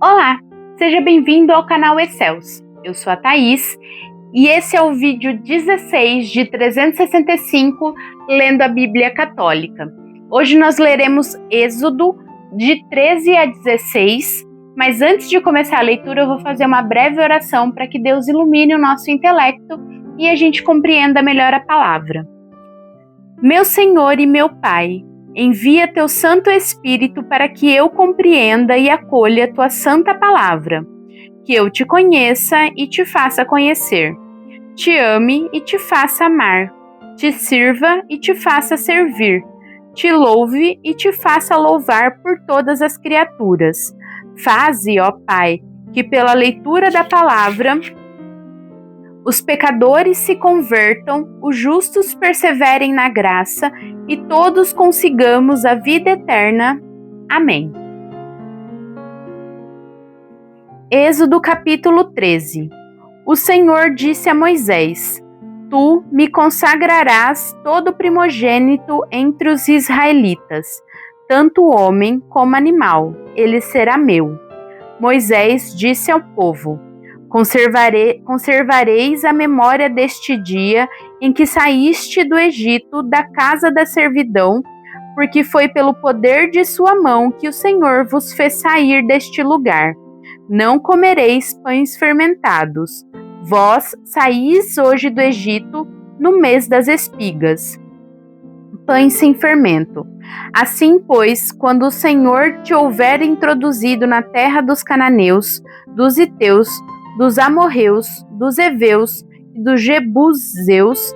Olá, seja bem-vindo ao canal Excels. Eu sou a Thaís e esse é o vídeo 16 de 365 lendo a Bíblia Católica. Hoje nós leremos Êxodo de 13 a 16, mas antes de começar a leitura eu vou fazer uma breve oração para que Deus ilumine o nosso intelecto e a gente compreenda melhor a palavra. Meu Senhor e meu Pai, envia teu Santo Espírito para que eu compreenda e acolha tua santa palavra, que eu te conheça e te faça conhecer, te ame e te faça amar, te sirva e te faça servir, te louve e te faça louvar por todas as criaturas. Faze, ó Pai, que pela leitura da palavra os pecadores se convertam, os justos perseverem na graça e todos consigamos a vida eterna. Amém. Êxodo capítulo 13. O Senhor disse a Moisés: Tu me consagrarás todo primogênito entre os israelitas, tanto homem como animal, ele será meu. Moisés disse ao povo: Conservareis a memória deste dia em que saíste do Egito, da casa da servidão, porque foi pelo poder de sua mão que o Senhor vos fez sair deste lugar. Não comereis pães fermentados. Vós saís hoje do Egito no mês das espigas. Pães sem fermento. Assim, pois, quando o Senhor te houver introduzido na terra dos cananeus, dos heteus, dos amorreus, dos heveus e dos jebuseus,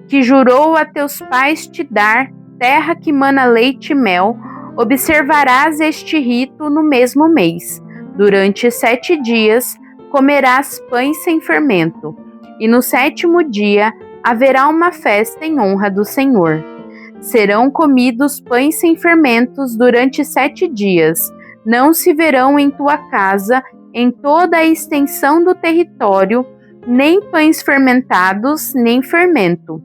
que jurou a teus pais te dar, terra que mana leite e mel, observarás este rito no mesmo mês. Durante 7 dias comerás pães sem fermento, e no 7º dia haverá uma festa em honra do Senhor. Serão comidos pães sem fermentos durante 7 dias, não se verão em tua casa, em toda a extensão do território, nem pães fermentados, nem fermento.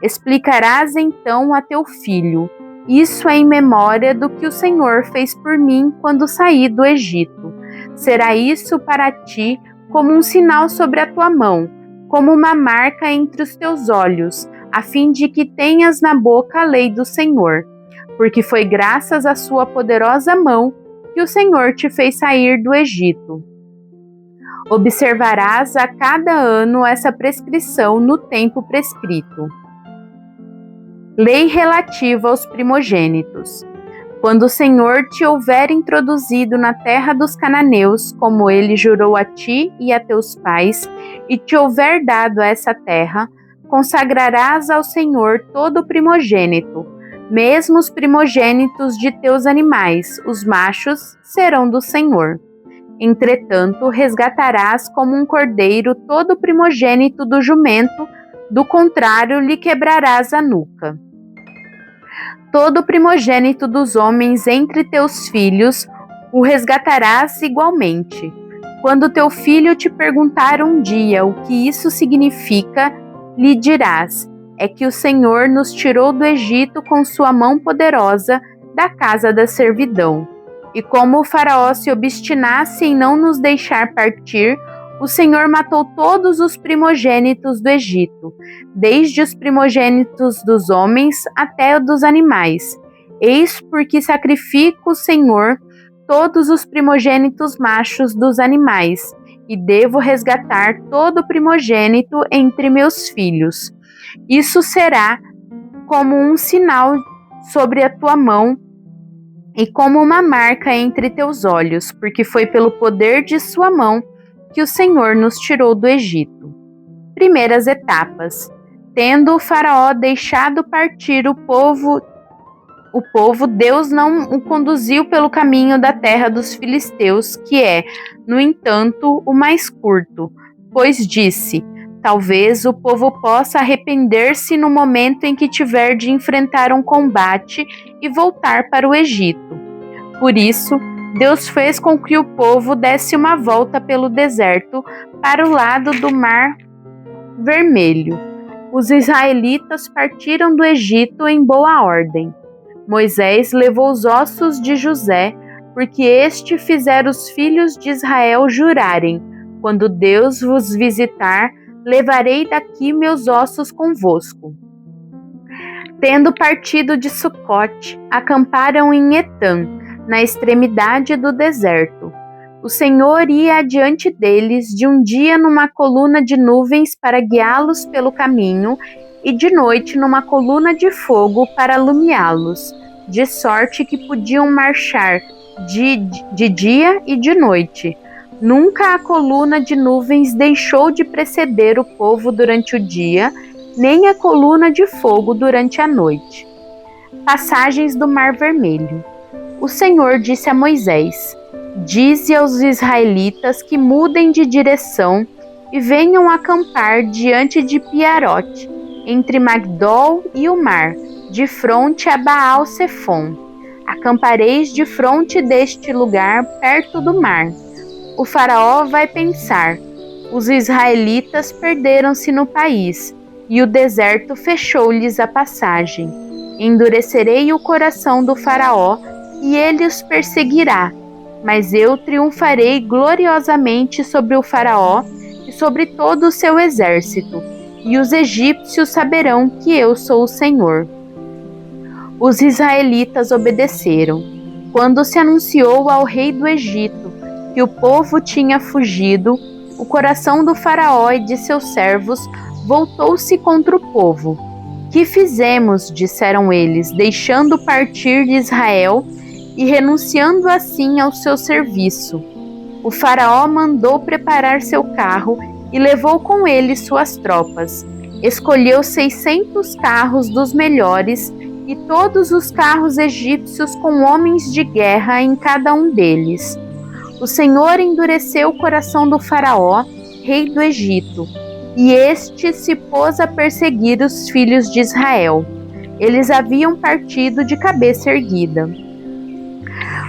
Explicarás então a teu filho: isso é em memória do que o Senhor fez por mim quando saí do Egito. Será isso para ti como um sinal sobre a tua mão, como uma marca entre os teus olhos, a fim de que tenhas na boca a lei do Senhor. Porque foi graças à sua poderosa mão que o Senhor te fez sair do Egito. Observarás a cada ano essa prescrição no tempo prescrito. Lei relativa aos primogênitos. Quando o Senhor te houver introduzido na terra dos cananeus, como ele jurou a ti e a teus pais, e te houver dado essa terra, consagrarás ao Senhor todo o primogênito, mesmo os primogênitos de teus animais, os machos, serão do Senhor. Entretanto, resgatarás como um cordeiro todo o primogênito do jumento, do contrário, lhe quebrarás a nuca. Todo o primogênito dos homens entre teus filhos o resgatarás igualmente. Quando teu filho te perguntar um dia o que isso significa, lhe dirás: é que o Senhor nos tirou do Egito com sua mão poderosa da casa da servidão. E como o faraó se obstinasse em não nos deixar partir, o Senhor matou todos os primogênitos do Egito, desde os primogênitos dos homens até os dos animais. Eis porque sacrifico o Senhor todos os primogênitos machos dos animais, e devo resgatar todo o primogênito entre meus filhos. Isso será como um sinal sobre a tua mão, e como uma marca entre teus olhos, porque foi pelo poder de sua mão que o Senhor nos tirou do Egito. Primeiras etapas. Tendo o faraó deixado partir o povo, Deus não o conduziu pelo caminho da terra dos filisteus, que é, no entanto, o mais curto, pois disse: talvez o povo possa arrepender-se no momento em que tiver de enfrentar um combate e voltar para o Egito. Por isso, Deus fez com que o povo desse uma volta pelo deserto para o lado do Mar Vermelho. Os israelitas partiram do Egito em boa ordem. Moisés levou os ossos de José, porque este fizera os filhos de Israel jurarem: quando Deus vos visitar, levarei daqui meus ossos convosco. Tendo partido de Sucote, acamparam em Etã, na extremidade do deserto. O Senhor ia adiante deles de um dia numa coluna de nuvens para guiá-los pelo caminho, e de noite numa coluna de fogo para alumiá-los, de sorte que podiam marchar de dia e de noite. Nunca a coluna de nuvens deixou de preceder o povo durante o dia, nem a coluna de fogo durante a noite. Passagens do Mar Vermelho. O Senhor disse a Moisés: dize aos israelitas que mudem de direção e venham acampar diante de Piarote, entre Magdol e o mar, de fronte a Baal-Sefom. Acampareis de fronte deste lugar, perto do mar. O faraó vai pensar: os israelitas perderam-se no país, e o deserto fechou-lhes a passagem. Endurecerei o coração do faraó, e ele os perseguirá. Mas eu triunfarei gloriosamente sobre o faraó e sobre todo o seu exército, e os egípcios saberão que eu sou o Senhor. Os israelitas obedeceram. Quando se anunciou ao rei do Egito que o povo tinha fugido, o coração do faraó e de seus servos voltou-se contra o povo. Que fizemos, disseram eles, deixando partir de Israel e renunciando assim ao seu serviço? O faraó mandou preparar seu carro e levou com ele suas tropas. Escolheu 600 carros dos melhores e todos os carros egípcios com homens de guerra em cada um deles. O Senhor endureceu o coração do faraó, rei do Egito, e este se pôs a perseguir os filhos de Israel. Eles haviam partido de cabeça erguida.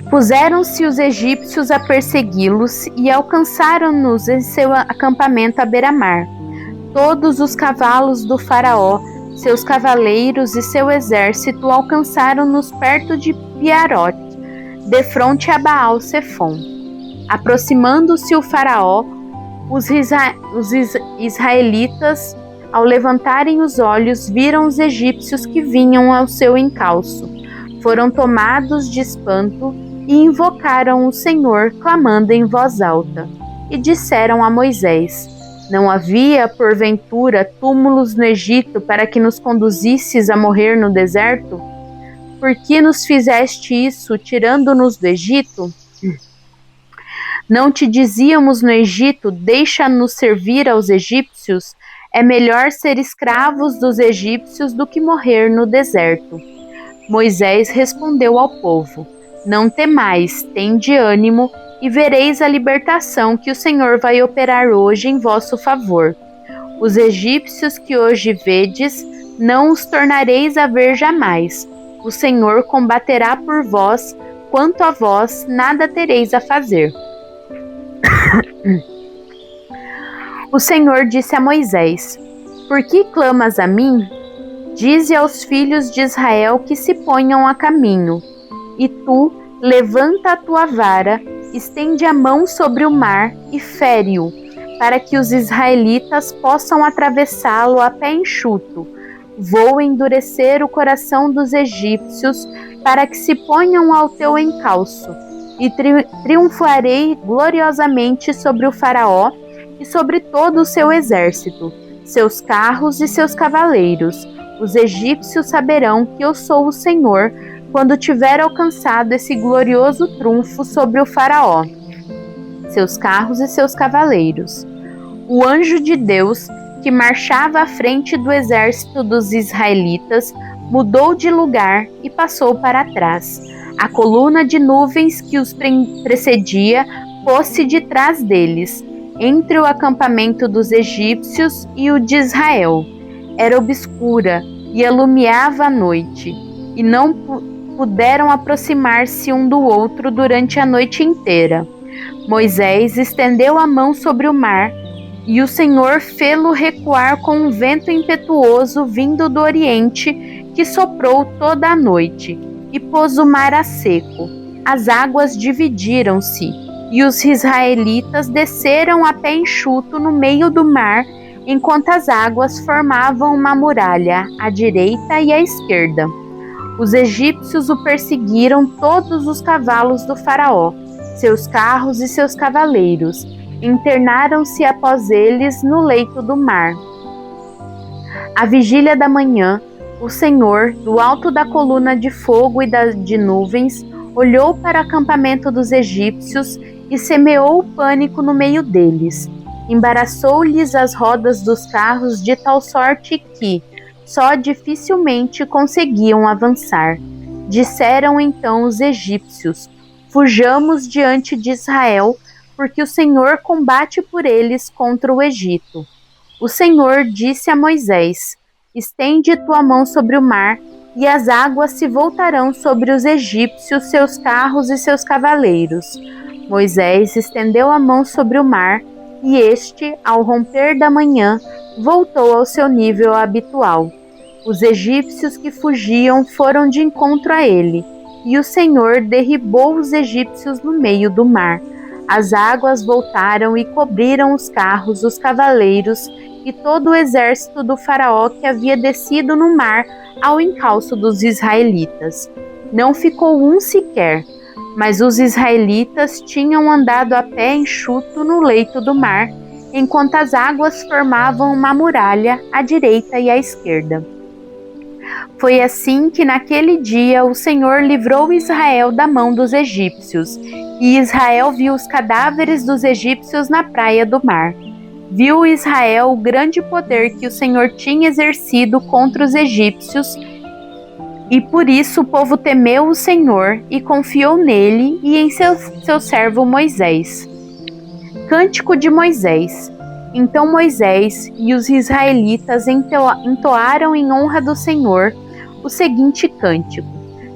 Puseram-se os egípcios a persegui-los e alcançaram-nos em seu acampamento à beira-mar. Todos os cavalos do faraó, seus cavaleiros e seu exército alcançaram-nos perto de Piarote, defronte a Baal-Sefom. Aproximando-se o faraó, os israelitas, ao levantarem os olhos, viram os egípcios que vinham ao seu encalço. Foram tomados de espanto e invocaram o Senhor, clamando em voz alta. E disseram a Moisés: não havia, porventura, túmulos no Egito para que nos conduzisses a morrer no deserto? Por que nos fizeste isso, tirando-nos do Egito? Não te dizíamos no Egito: deixa-nos servir aos egípcios? É melhor ser escravos dos egípcios do que morrer no deserto. Moisés respondeu ao povo: não temais, tende ânimo, e vereis a libertação que o Senhor vai operar hoje em vosso favor. Os egípcios que hoje vedes, não os tornareis a ver jamais. O Senhor combaterá por vós, quanto a vós, nada tereis a fazer. O Senhor disse a Moisés: por que clamas a mim? Dize aos filhos de Israel que se ponham a caminho. E tu, levanta a tua vara, estende a mão sobre o mar e fere-o, para que os israelitas possam atravessá-lo a pé enxuto. Vou endurecer o coração dos egípcios, para que se ponham ao teu encalço, e triunfarei gloriosamente sobre o faraó e sobre todo o seu exército, seus carros e seus cavaleiros. Os egípcios saberão que eu sou o Senhor, quando tiver alcançado esse glorioso trunfo sobre o faraó, seus carros e seus cavaleiros. O anjo de Deus, que marchava à frente do exército dos israelitas, mudou de lugar e passou para trás. A coluna de nuvens que os precedia pôs-se de trás deles, entre o acampamento dos egípcios e o de Israel. Era obscura e alumiava a noite, e não puderam aproximar-se um do outro durante a noite inteira. Moisés estendeu a mão sobre o mar, e o Senhor fê-lo recuar com um vento impetuoso vindo do oriente, que soprou toda a noite, e pôs o mar a seco. as águas dividiram-se, e os israelitas desceram a pé enxuto no meio do mar, enquanto as águas formavam uma muralha à direita e à esquerda. Os egípcios o perseguiram todos os cavalos do faraó, seus carros e seus cavaleiros, internaram-se após eles no leito do mar. À vigília da manhã, o Senhor, do alto da coluna de fogo e de nuvens, olhou para o acampamento dos egípcios e semeou o pânico no meio deles. Embaraçou-lhes as rodas dos carros de tal sorte que só dificilmente conseguiam avançar. Disseram então os egípcios: fujamos diante de Israel, porque o Senhor combate por eles contra o Egito. O Senhor disse a Moisés: estende tua mão sobre o mar, e as águas se voltarão sobre os egípcios, seus carros e seus cavaleiros. Moisés estendeu a mão sobre o mar, e este, ao romper da manhã, voltou ao seu nível habitual. Os egípcios que fugiam foram de encontro a ele, e o Senhor derribou os egípcios no meio do mar. As águas voltaram e cobriram os carros, os cavaleiros e todo o exército do faraó que havia descido no mar ao encalço dos israelitas. Não ficou um sequer, mas os israelitas tinham andado a pé enxuto no leito do mar, enquanto as águas formavam uma muralha à direita e à esquerda. Foi assim que naquele dia o Senhor livrou Israel da mão dos egípcios, e Israel viu os cadáveres dos egípcios na praia do mar. Viu Israel o grande poder que o Senhor tinha exercido contra os egípcios, e por isso o povo temeu o Senhor e confiou nele e em seu servo Moisés. Cântico de Moisés. Então Moisés e os israelitas entoaram em honra do Senhor o seguinte cântico: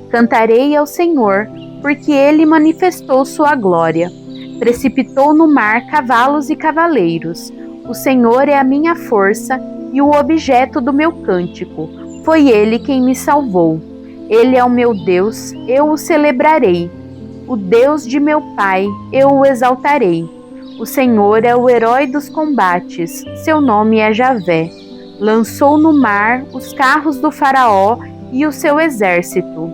cantarei ao Senhor, porque ele manifestou sua glória. Precipitou no mar cavalos e cavaleiros. O Senhor é a minha força e o objeto do meu cântico. Foi ele quem me salvou. Ele é o meu Deus, eu o celebrarei. O Deus de meu pai, eu o exaltarei. O Senhor é o herói dos combates, seu nome é Javé. Lançou no mar os carros do faraó e o seu exército.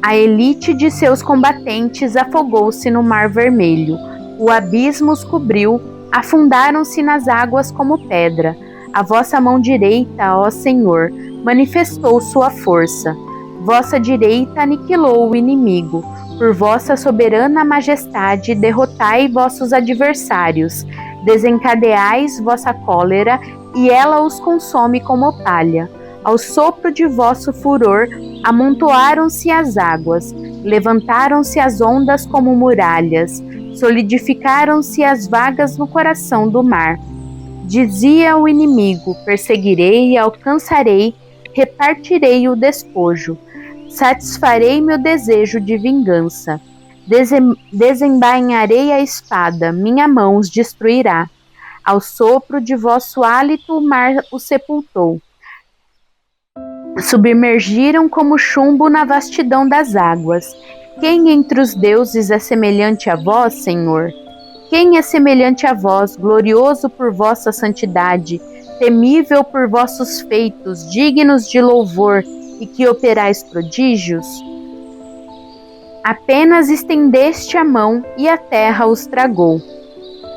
A elite de seus combatentes afogou-se no mar vermelho. O abismo os cobriu, afundaram-se nas águas como pedra. A vossa mão direita, ó Senhor, manifestou sua força. Vossa direita aniquilou o inimigo. Por vossa soberana majestade, derrotai vossos adversários. Desencadeais vossa cólera, e ela os consome como palha. Ao sopro de vosso furor, amontoaram-se as águas, levantaram-se as ondas como muralhas, solidificaram-se as vagas no coração do mar. Dizia o inimigo: perseguirei e alcançarei, repartirei o despojo. Satisfarei meu desejo de vingança. Desembainharei a espada, minha mão os destruirá. Ao sopro de vosso hálito o mar os sepultou. Submergiram como chumbo na vastidão das águas. Quem entre os deuses é semelhante a vós, Senhor? Quem é semelhante a vós, glorioso por vossa santidade, temível por vossos feitos, dignos de louvor, e que operais prodígios? Apenas estendeste a mão e a terra os tragou.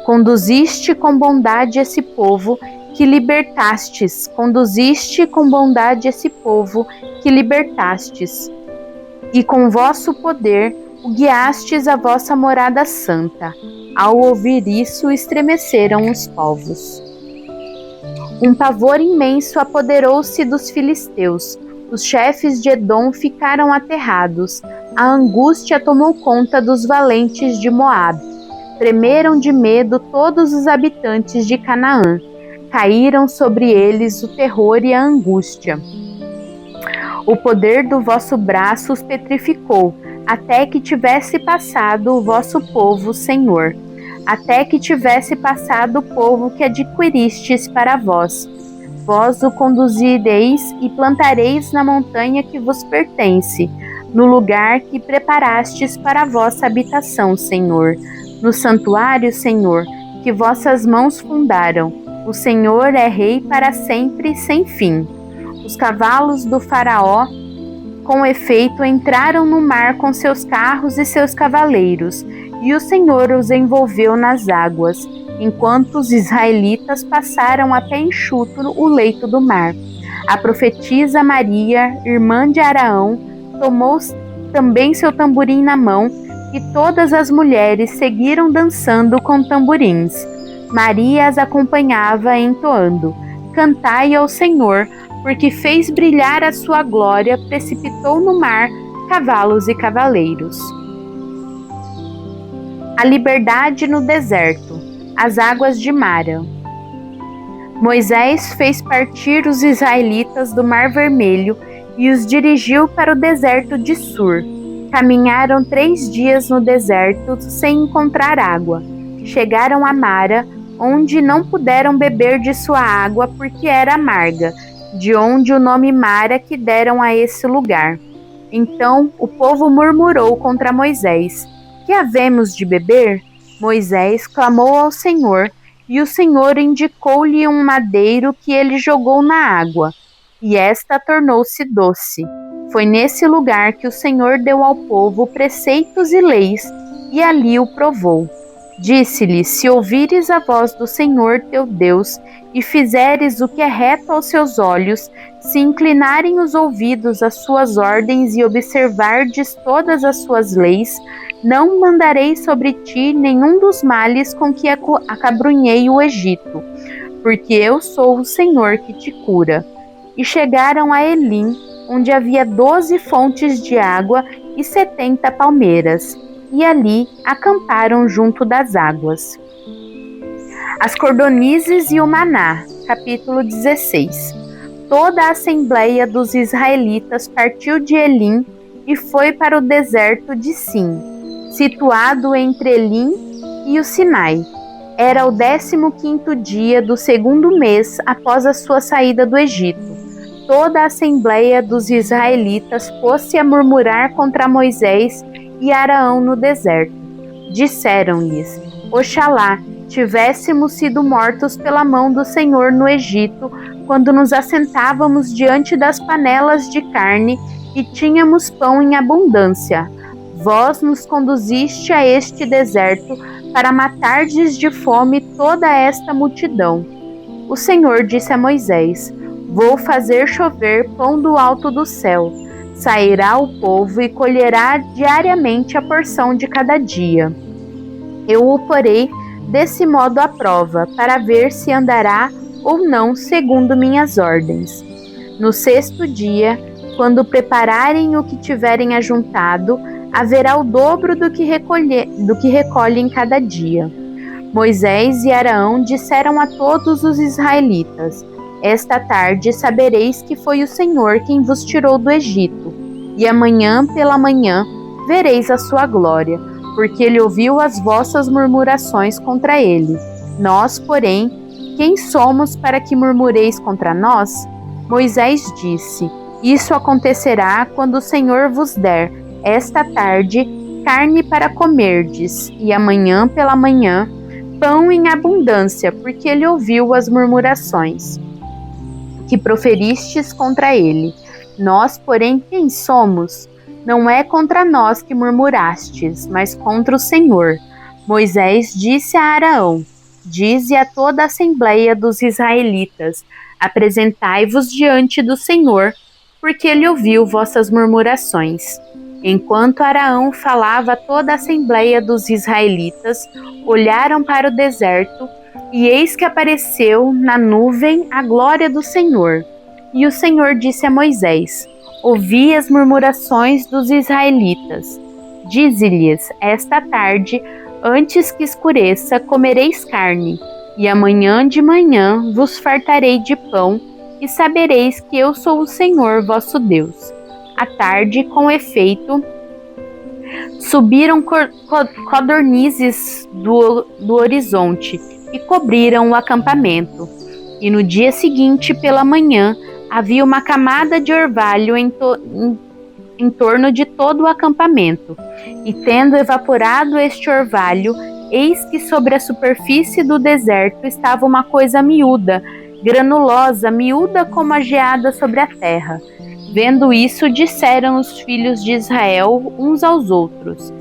Conduziste com bondade esse povo que libertastes, conduziste com bondade esse povo que libertastes, e com vosso poder o guiastes à vossa morada santa. Ao ouvir isso, estremeceram os povos. Um pavor imenso apoderou-se dos filisteus. Os chefes de Edom ficaram aterrados. A angústia tomou conta dos valentes de Moabe. Tremeram de medo todos os habitantes de Canaã. Caíram sobre eles o terror e a angústia. O poder do vosso braço os petrificou, até que tivesse passado o vosso povo, Senhor. Até que tivesse passado o povo que adquiristes para vós. Vós o conduzireis e plantareis na montanha que vos pertence. no lugar que preparastes para a vossa habitação, Senhor, no santuário, Senhor, que vossas mãos fundaram. O Senhor é rei para sempre, sem fim. Os cavalos do faraó, com efeito, entraram no mar com seus carros e seus cavaleiros, e o Senhor os envolveu nas águas, enquanto os israelitas passaram a pé enxuto o leito do mar. A profetisa Maria, irmã de Araão, tomou também seu tamborim na mão, e todas as mulheres seguiram dançando com tamborins. Maria as acompanhava entoando: Cantai ao Senhor, porque fez brilhar a sua glória, precipitou no mar cavalos e cavaleiros. A liberdade no deserto, as águas de Mara. Moisés fez partir os israelitas do Mar Vermelho e os dirigiu para o deserto de Sur. Caminharam 3 dias no deserto sem encontrar água. Chegaram a Mara, onde não puderam beber de sua água porque era amarga, de onde o nome Mara que deram a esse lugar. Então o povo murmurou contra Moisés: Que havemos de beber? Moisés clamou ao Senhor, e o Senhor indicou-lhe um madeiro que ele jogou na água, e esta tornou-se doce. Foi nesse lugar que o Senhor deu ao povo preceitos e leis, e ali o provou. Disse-lhe: Se ouvires a voz do Senhor teu Deus, e fizeres o que é reto aos seus olhos, se inclinarem os ouvidos às suas ordens e observardes todas as suas leis, não mandarei sobre ti nenhum dos males com que acabrunhei o Egito, porque eu sou o Senhor que te cura. E chegaram a Elim, onde havia 12 fontes de água e 70 palmeiras, e ali acamparam junto das águas. As cordonizes e o maná, capítulo 16. Toda a assembleia dos israelitas partiu de Elim e foi para o deserto de Sim, situado entre Elim e o Sinai. Era o 15º dia do 2º mês após a sua saída do Egito. Toda a assembleia dos israelitas pôs-se a murmurar contra Moisés e Araão no deserto. Disseram-lhes: Oxalá tivéssemos sido mortos pela mão do Senhor no Egito, quando nos assentávamos diante das panelas de carne e tínhamos pão em abundância. Vós nos conduziste a este deserto para matardes de fome toda esta multidão. O Senhor disse a Moisés: Vou fazer chover pão do alto do céu. Sairá o povo e colherá diariamente a porção de cada dia. Eu o porei desse modo à prova, para ver se andará ou não segundo minhas ordens. No 6º dia, quando prepararem o que tiverem ajuntado, haverá o dobro do que recolhem cada dia. Moisés e Araão disseram a todos os israelitas: Esta tarde sabereis que foi o Senhor quem vos tirou do Egito, e amanhã pela manhã vereis a sua glória, porque ele ouviu as vossas murmurações contra ele. Nós, porém, quem somos para que murmureis contra nós? Moisés disse: Isso acontecerá quando o Senhor vos der, esta tarde, carne para comerdes, e amanhã pela manhã, pão em abundância, porque ele ouviu as murmurações que proferistes contra ele. Nós, porém, quem somos? Não é contra nós que murmurastes, mas contra o Senhor. Moisés disse a Araão: Dize a toda a assembleia dos israelitas: Apresentai-vos diante do Senhor, porque ele ouviu vossas murmurações. Enquanto Araão falava a toda a assembleia dos israelitas, olharam para o deserto, e eis que apareceu na nuvem a glória do Senhor. E o Senhor disse a Moisés: Ouvi as murmurações dos israelitas. Dize-lhes: Esta tarde, antes que escureça, comereis carne, e amanhã de manhã vos fartarei de pão, e sabereis que eu sou o Senhor vosso Deus. À tarde, com efeito, subiram codornizes do horizonte e cobriram o acampamento. E no dia seguinte, pela manhã, havia uma camada de orvalho em em torno de todo o acampamento. E tendo evaporado este orvalho, eis que sobre a superfície do deserto estava uma coisa miúda, granulosa, miúda como a geada sobre a terra. Vendo isso, disseram os filhos de Israel uns aos outros: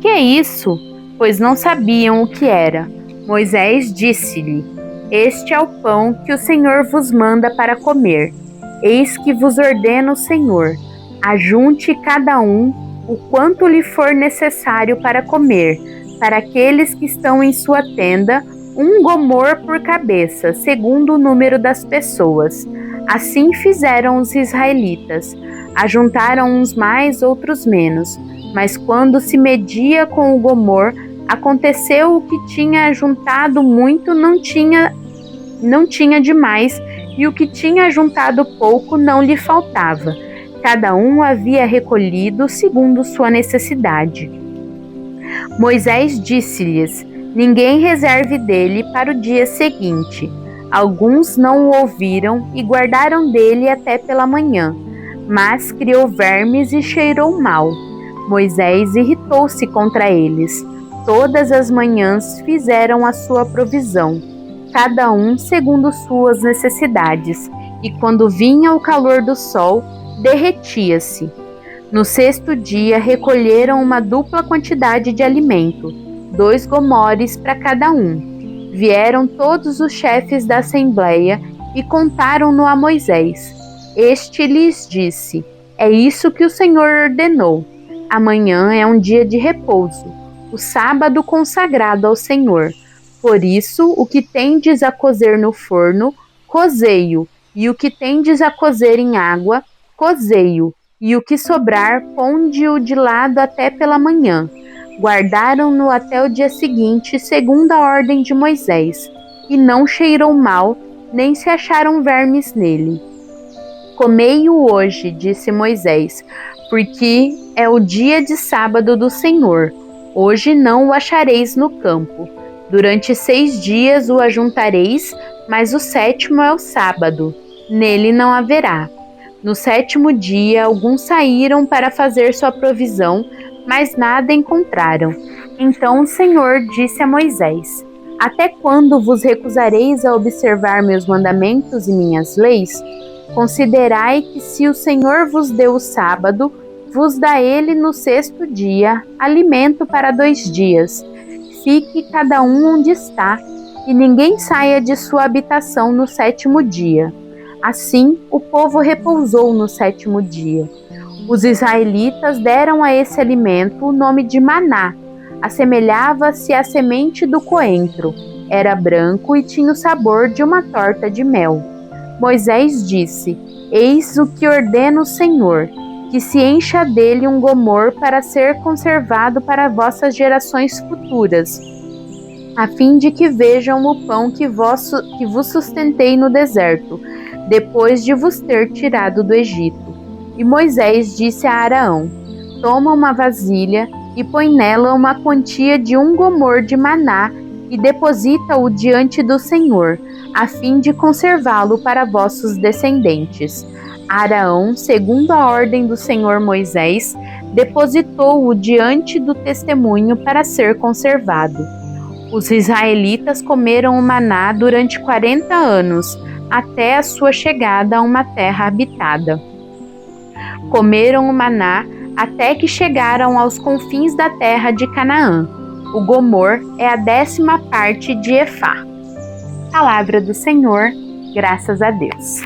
que é isso? Pois não sabiam o que era. Moisés disse-lhe: este é o pão que o Senhor vos manda para comer. Eis que vos ordena o Senhor: ajunte cada um o quanto lhe for necessário para comer, para aqueles que estão em sua tenda, um gomor por cabeça, segundo o número das pessoas. Assim fizeram os israelitas. Ajuntaram uns mais, outros menos. Mas quando se media com o gomor, aconteceu o que tinha ajuntado muito não tinha demais, e o que tinha ajuntado pouco não lhe faltava. Cada um havia recolhido segundo sua necessidade. Moisés disse-lhes: ninguém reserve dele para o dia seguinte. Alguns não o ouviram e guardaram dele até pela manhã, mas criou vermes e cheirou mal. Moisés irritou-se contra eles. Todas as manhãs fizeram a sua provisão, cada um segundo suas necessidades, e quando vinha o calor do sol, derretia-se. No sexto dia recolheram uma dupla quantidade de alimento, 2 gomores para cada um. Vieram todos os chefes da assembleia e contaram-no a Moisés. Este lhes disse: é isso que o Senhor ordenou. Amanhã é um dia de repouso, o sábado consagrado ao Senhor. Por isso, o que tendes a cozer no forno, cozei-o, e o que tendes a cozer em água, cozei-o, e o que sobrar, ponde-o de lado até pela manhã. Guardaram-no até o dia seguinte, segundo a ordem de Moisés, e não cheirou mal, nem se acharam vermes nele. Comei-o hoje, disse Moisés, porque é o dia de sábado do Senhor. Hoje não o achareis no campo. Durante 6 dias o ajuntareis, mas o 7º é o sábado. Nele não haverá. No 7º dia, alguns saíram para fazer sua provisão, mas nada encontraram. Então o Senhor disse a Moisés: até quando vos recusareis a observar meus mandamentos e minhas leis? Considerai que se o Senhor vos deu o sábado, vos dá ele no 6º dia alimento para 2 dias. Fique cada um onde está, e ninguém saia de sua habitação no 7º dia. Assim, o povo repousou no 7º dia. Os israelitas deram a esse alimento o nome de maná. Assemelhava-se à semente do coentro. Era branco e tinha o sabor de uma torta de mel. Moisés disse: eis o que ordena o Senhor, que se encha dele um gomor para ser conservado para vossas gerações futuras, a fim de que vejam o pão que vos sustentei no deserto, depois de vos ter tirado do Egito. E Moisés disse a Arão: toma uma vasilha e põe nela uma quantia de 1 gomor de maná e deposita-o diante do Senhor, a fim de conservá-lo para vossos descendentes. Arão, segundo a ordem do Senhor Moisés, depositou-o diante do testemunho para ser conservado. Os israelitas comeram o maná durante 40 anos, até a sua chegada a uma terra habitada. Comeram o maná até que chegaram aos confins da terra de Canaã. O gomor é a 10ª parte de Efá. Palavra do Senhor, graças a Deus.